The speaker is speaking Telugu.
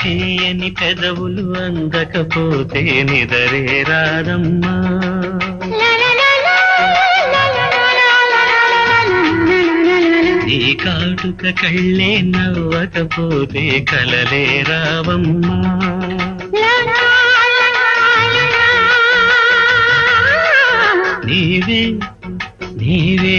తీయని పెదవులు అందకపోతే నిదరే రాదమ్మా. నీ కాటుక కళ్ళే నవ్వకపోతే కలలే రావమ్మా. నీవే నీవే